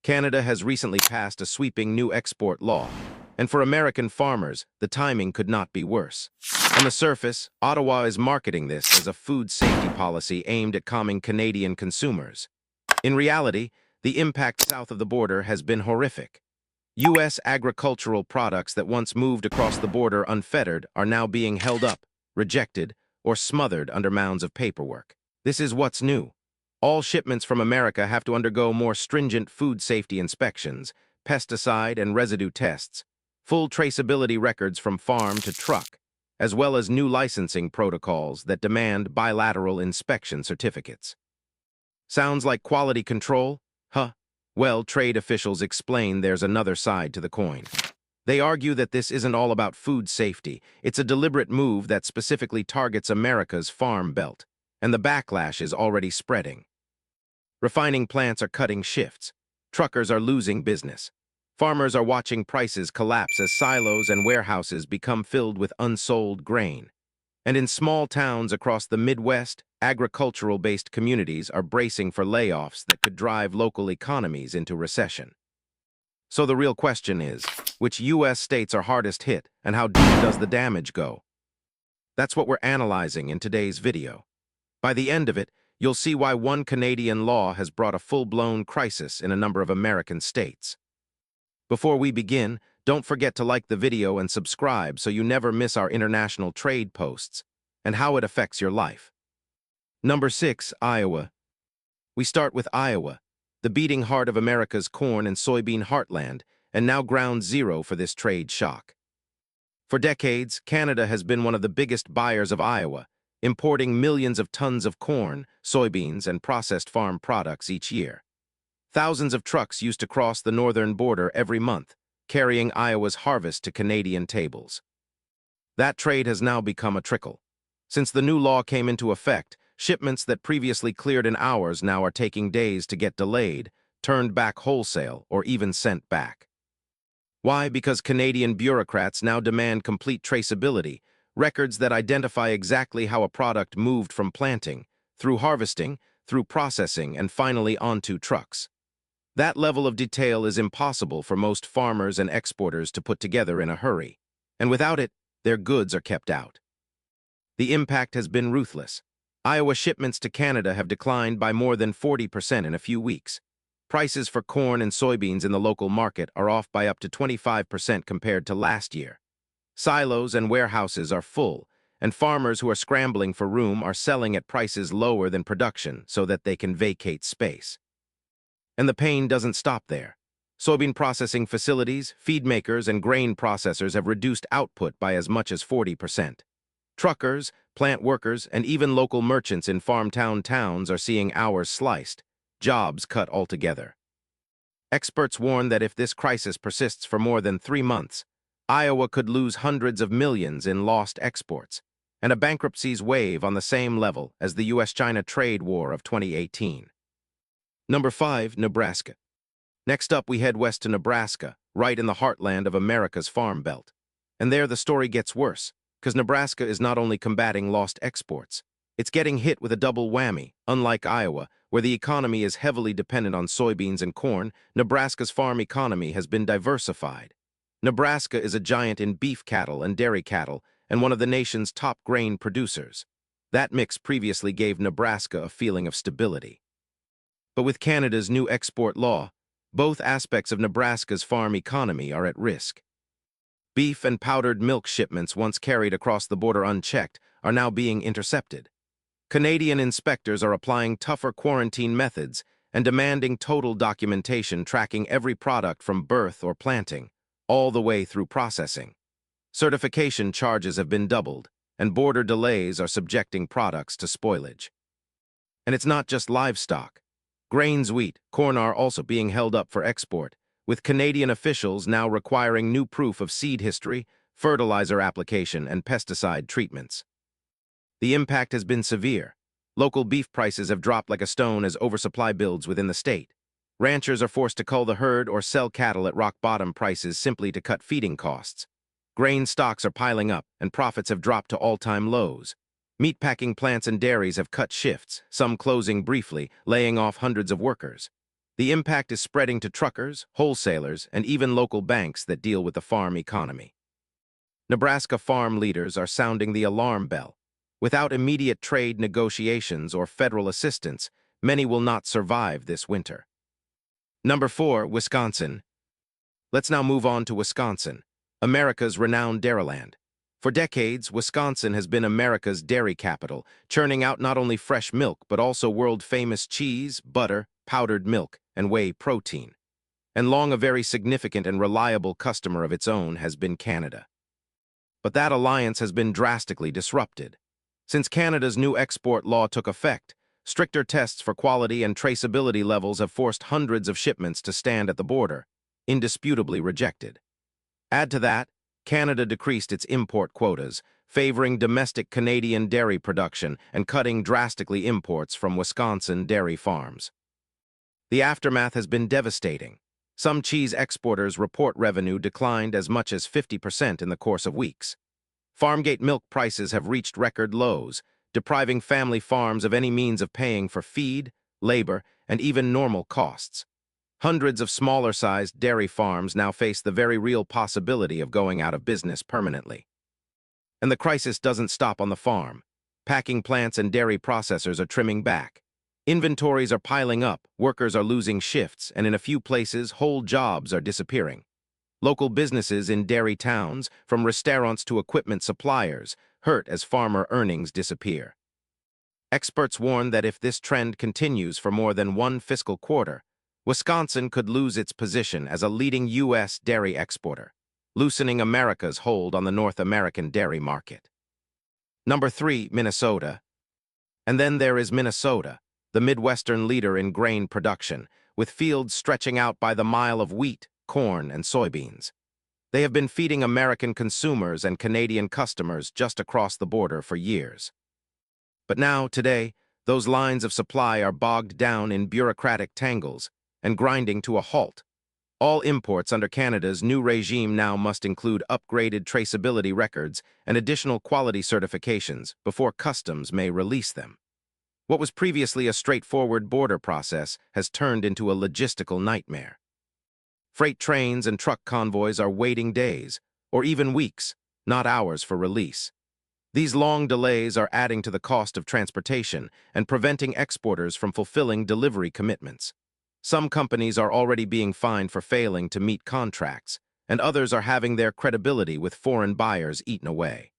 Canada has recently passed a sweeping new export law, and for American farmers, the timing could not be worse. On the surface, Ottawa is marketing this as a food safety policy aimed at calming Canadian consumers. In reality, the impact south of the border has been horrific. U.S. agricultural products that once moved across the border unfettered are now being held up, rejected, or smothered under mounds of paperwork. This is what's new. All shipments from America have to undergo more stringent food safety inspections, pesticide and residue tests, full traceability records from farm to truck, as well as new licensing protocols that demand bilateral inspection certificates. Sounds like quality control? Huh? Well, trade officials explain there's another side to the coin. They argue that this isn't all about food safety. It's a deliberate move that specifically targets America's farm belt, and the backlash is already spreading. Refining plants are cutting shifts. Truckers are losing business. Farmers are watching prices collapse as silos and warehouses become filled with unsold grain. And in small towns across the Midwest, agricultural-based communities are bracing for layoffs that could drive local economies into recession. So the real question is, which U.S. states are hardest hit, and how deep does the damage go? That's what we're analyzing in today's video. By the end of it, you'll see why one Canadian law has brought a full-blown crisis in a number of American states. Before we begin, don't forget to like the video and subscribe so you never miss our international trade posts and how it affects your life. Number 6, Iowa. We start with Iowa, the beating heart of America's corn and soybean heartland, and now ground zero for this trade shock. For decades, Canada has been one of the biggest buyers of Iowa, importing millions of tons of corn, soybeans, and processed farm products each year. Thousands of trucks used to cross the northern border every month, carrying Iowa's harvest to Canadian tables. That trade has now become a trickle. Since the new law came into effect, shipments that previously cleared in hours now are taking days to get delayed, turned back wholesale, or even sent back. Why? Because Canadian bureaucrats now demand complete traceability, records that identify exactly how a product moved from planting, through harvesting, through processing, and finally onto trucks. That level of detail is impossible for most farmers and exporters to put together in a hurry, and without it, their goods are kept out. The impact has been ruthless. Iowa shipments to Canada have declined by more than 40% in a few weeks. Prices for corn and soybeans in the local market are off by up to 25% compared to last year. Silos and warehouses are full, and farmers who are scrambling for room are selling at prices lower than production so that they can vacate space. And the pain doesn't stop there. Soybean processing facilities, feed makers, and grain processors have reduced output by as much as 40%. Truckers, plant workers, and even local merchants in farmtown towns are seeing hours sliced, jobs cut altogether. Experts warn that if this crisis persists for more than 3 months, Iowa could lose hundreds of millions in lost exports, and a bankruptcies wave on the same level as the U.S.-China trade war of 2018. Number 5, Nebraska. Next up, we head west to Nebraska, right in the heartland of America's farm belt. And there the story gets worse, because Nebraska is not only combating lost exports, it's getting hit with a double whammy. Unlike Iowa, where the economy is heavily dependent on soybeans and corn, Nebraska's farm economy has been diversified. Nebraska is a giant in beef cattle and dairy cattle, and one of the nation's top grain producers. That mix previously gave Nebraska a feeling of stability. But with Canada's new export law, both aspects of Nebraska's farm economy are at risk. Beef and powdered milk shipments once carried across the border unchecked are now being intercepted. Canadian inspectors are applying tougher quarantine methods and demanding total documentation tracking every product from birth or planting, all the way through processing. Certification charges have been doubled, and border delays are subjecting products to spoilage. And it's not just livestock. Grains, wheat, corn are also being held up for export, with Canadian officials now requiring new proof of seed history, fertilizer application, and pesticide treatments. The impact has been severe. Local beef prices have dropped like a stone as oversupply builds within the state. Ranchers are forced to cull the herd or sell cattle at rock-bottom prices simply to cut feeding costs. Grain stocks are piling up, and profits have dropped to all-time lows. Meatpacking plants and dairies have cut shifts, some closing briefly, laying off hundreds of workers. The impact is spreading to truckers, wholesalers, and even local banks that deal with the farm economy. Nebraska farm leaders are sounding the alarm bell. Without immediate trade negotiations or federal assistance, many will not survive this winter. Number 4, Wisconsin. Let's now move on to Wisconsin, America's renowned dairyland. For decades, Wisconsin has been America's dairy capital, churning out not only fresh milk but also world-famous cheese, butter, powdered milk, and whey protein. And long a very significant and reliable customer of its own has been Canada. But that alliance has been drastically disrupted. Since Canada's new export law took effect, stricter tests for quality and traceability levels have forced hundreds of shipments to stand at the border, indisputably rejected. Add to that, Canada decreased its import quotas, favoring domestic Canadian dairy production and cutting drastically imports from Wisconsin dairy farms. The aftermath has been devastating. Some cheese exporters report revenue declined as much as 50% in the course of weeks. Farmgate milk prices have reached record lows, depriving family farms of any means of paying for feed, labor, and even normal costs. Hundreds of smaller-sized dairy farms now face the very real possibility of going out of business permanently. And the crisis doesn't stop on the farm. Packing plants and dairy processors are trimming back. Inventories are piling up, workers are losing shifts, and in a few places, whole jobs are disappearing. Local businesses in dairy towns, from restaurants to equipment suppliers, hurt as farmer earnings disappear. Experts warn that if this trend continues for more than one fiscal quarter, Wisconsin could lose its position as a leading U.S. dairy exporter, loosening America's hold on the North American dairy market. Number 3, Minnesota. And then there is Minnesota, the Midwestern leader in grain production, with fields stretching out by the mile of wheat, corn, and soybeans. They have been feeding American consumers and Canadian customers just across the border for years. But now, today, those lines of supply are bogged down in bureaucratic tangles and grinding to a halt. All imports under Canada's new regime now must include upgraded traceability records and additional quality certifications before customs may release them. What was previously a straightforward border process has turned into a logistical nightmare. Freight trains and truck convoys are waiting days, or even weeks, not hours for release. These long delays are adding to the cost of transportation and preventing exporters from fulfilling delivery commitments. Some companies are already being fined for failing to meet contracts, and others are having their credibility with foreign buyers eaten away.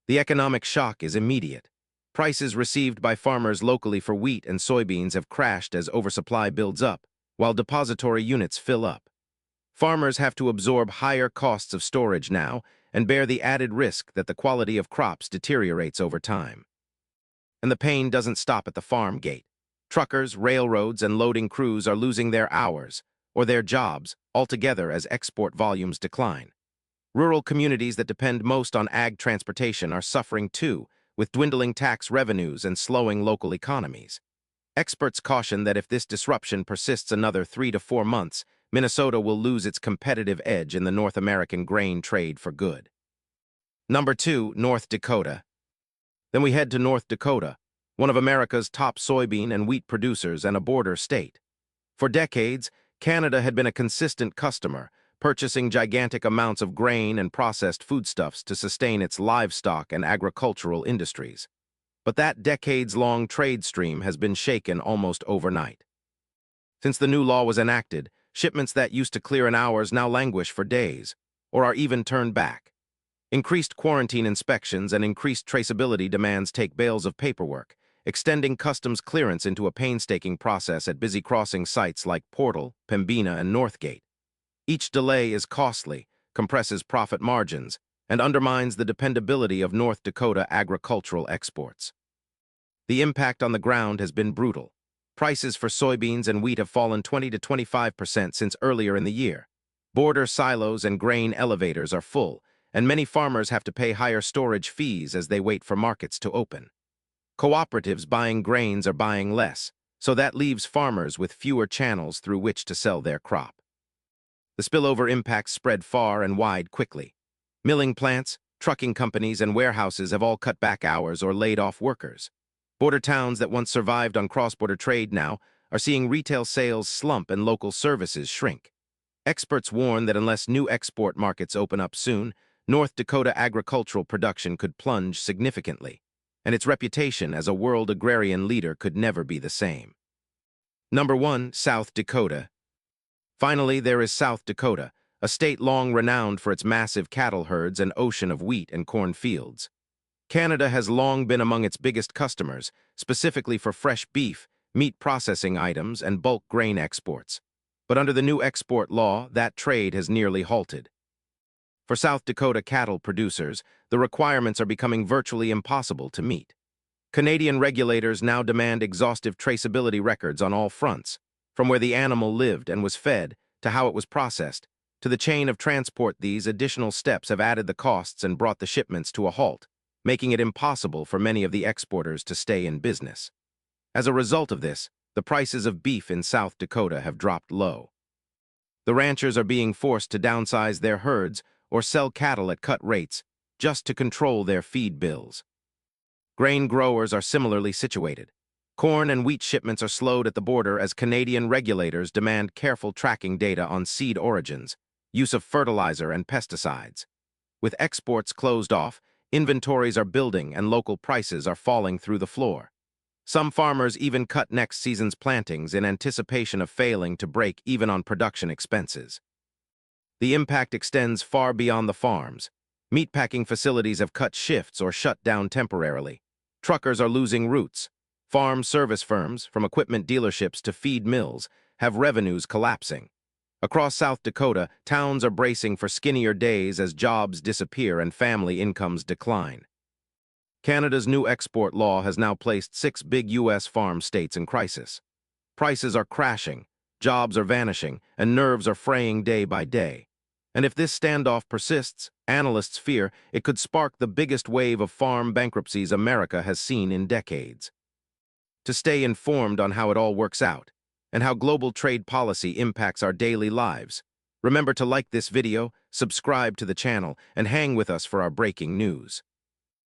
The economic shock is immediate. Prices received by farmers locally for wheat and soybeans have crashed as oversupply builds up, while depository units fill up. Farmers have to absorb higher costs of storage now and bear the added risk that the quality of crops deteriorates over time. And the pain doesn't stop at the farm gate. Truckers, railroads, and loading crews are losing their hours, or their jobs, altogether as export volumes decline. Rural communities that depend most on ag transportation are suffering too, with dwindling tax revenues and slowing local economies. Experts caution that if this disruption persists another 3 to 4 months, Minnesota will lose its competitive edge in the North American grain trade for good. Number 2, North Dakota. Then we head to North Dakota, one of America's top soybean and wheat producers and a border state. For decades, Canada had been a consistent customer, purchasing gigantic amounts of grain and processed foodstuffs to sustain its livestock and agricultural industries. But that decades-long trade stream has been shaken almost overnight. Since the new law was enacted, shipments that used to clear in hours now languish for days, or are even turned back. Increased quarantine inspections and increased traceability demands take bales of paperwork, extending customs clearance into a painstaking process at busy crossing sites like Portal, Pembina, and Northgate. Each delay is costly, compresses profit margins, and undermines the dependability of North Dakota agricultural exports. The impact on the ground has been brutal. Prices for soybeans and wheat have fallen 20 to 25% since earlier in the year. Border silos and grain elevators are full, and many farmers have to pay higher storage fees as they wait for markets to open. Cooperatives buying grains are buying less, so that leaves farmers with fewer channels through which to sell their crop. The spillover impacts spread far and wide quickly. Milling plants, trucking companies, and warehouses have all cut back hours or laid off workers. Border towns that once survived on cross-border trade now, are seeing retail sales slump and local services shrink. Experts warn that unless new export markets open up soon, North Dakota agricultural production could plunge significantly, and its reputation as a world agrarian leader could never be the same. Number 1. South Dakota. Finally, there is South Dakota, a state long renowned for its massive cattle herds and ocean of wheat and corn fields. Canada has long been among its biggest customers, specifically for fresh beef, meat processing items, and bulk grain exports. But under the new export law, that trade has nearly halted. For South Dakota cattle producers, the requirements are becoming virtually impossible to meet. Canadian regulators now demand exhaustive traceability records on all fronts, from where the animal lived and was fed, to how it was processed, to the chain of transport. These additional steps have added the costs and brought the shipments to a halt, making it impossible for many of the exporters to stay in business. As a result of this, the prices of beef in South Dakota have dropped low. The ranchers are being forced to downsize their herds or sell cattle at cut rates just to control their feed bills. Grain growers are similarly situated. Corn and wheat shipments are slowed at the border as Canadian regulators demand careful tracking data on seed origins, use of fertilizer and pesticides. With exports closed off, inventories are building and local prices are falling through the floor. Some farmers even cut next season's plantings in anticipation of failing to break even on production expenses. The impact extends far beyond the farms. Meatpacking facilities have cut shifts or shut down temporarily. Truckers are losing routes. Farm service firms, from equipment dealerships to feed mills, have revenues collapsing. Across South Dakota, towns are bracing for skinnier days as jobs disappear and family incomes decline. Canada's new export law has now placed 6 big U.S. farm states in crisis. Prices are crashing, jobs are vanishing, and nerves are fraying day by day. And if this standoff persists, analysts fear it could spark the biggest wave of farm bankruptcies America has seen in decades. To stay informed on how it all works out, and how global trade policy impacts our daily lives, remember to like this video, subscribe to the channel, and hang with us for our breaking news.